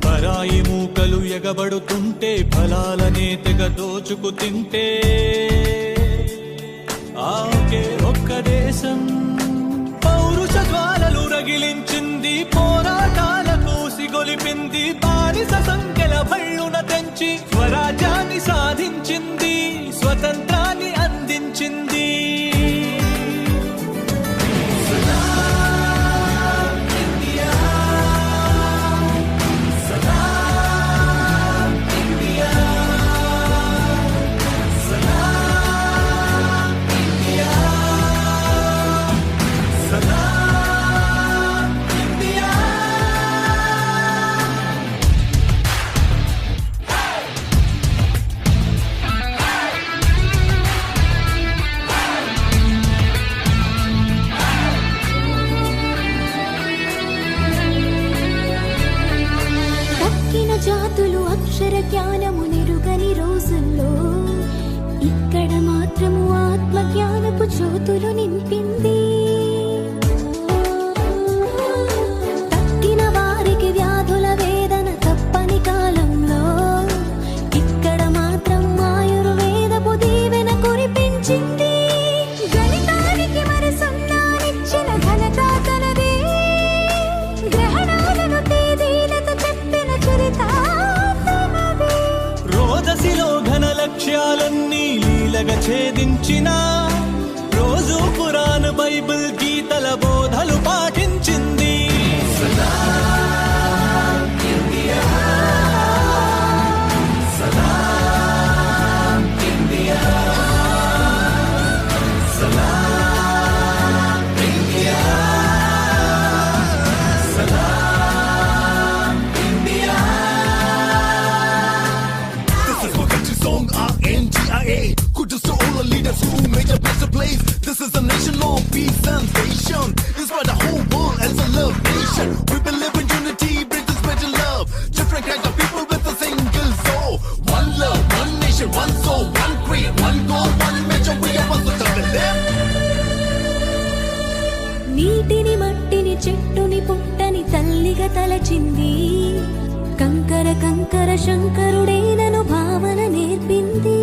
పరాయి మూకలు ఎగబడుతుంటే ఫలాలనే తెగ దోచుకు తింటే ఆకే ఒక్క దేశం పౌరుష జ్వాలలు రగిలించింది, పోరాటాలకు సిగొలిపింది, బానిస సంఖ్యల భళ్ళున తెంచి స్వరాజ్యాన్ని సాధించింది, స్వతంత్రాన్ని అందించింది. జాతులు అక్షర జ్ఞానము నెరుగని రోజుల్లో ఇక్కడ మాత్రము ఆత్మ జ్ఞానపు జ్యోతులు నింపింది. తక్కిన వారికి వ్యాధుల వేదన తప్పని కాలంలో ఇక్కడ మాత్రం ఆయుర్వేదపు దీవెన కురిపించింది. గణితానికి మరి సున్నానిచ్చిన ఘనత తనదే, గ్రహణాలను తేదీలతో చెప్పిన చరిత తనదే. రోదసిలో ఘన లక్ష్యాలన్నీ లీలగా ఛేదించిన రోజు పురాణ బైబిల్ గీతల బోధలు పాటించింది. Kudos to all the leaders who made a better place. This is a nation of peace and nation. Inspire the whole world as a love nation. We believe in unity, brings us better love. Different kinds of people with a single soul. One love, one nation, one soul, one creed, one goal, one measure. We are one to the left. నీటిని మట్టిని చెట్టుని పుట్టని తల్లిగా తలచింది. కంకర కంకర శంకరుడేనను భావన నేర్పింది.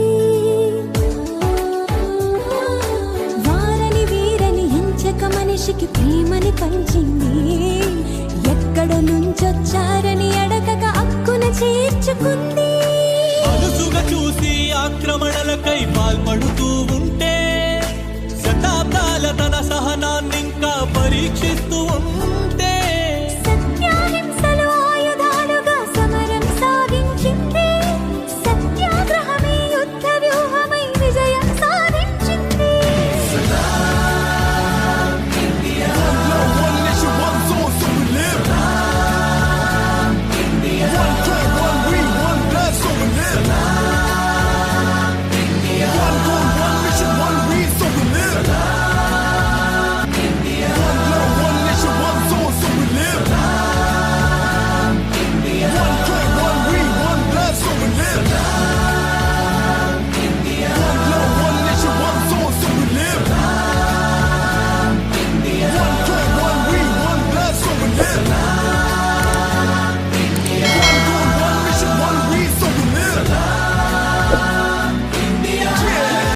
వారని వీరని ఎంచక మనిషికి ప్రేమని పంచింది. ఎక్కడ నుంచొచ్చారని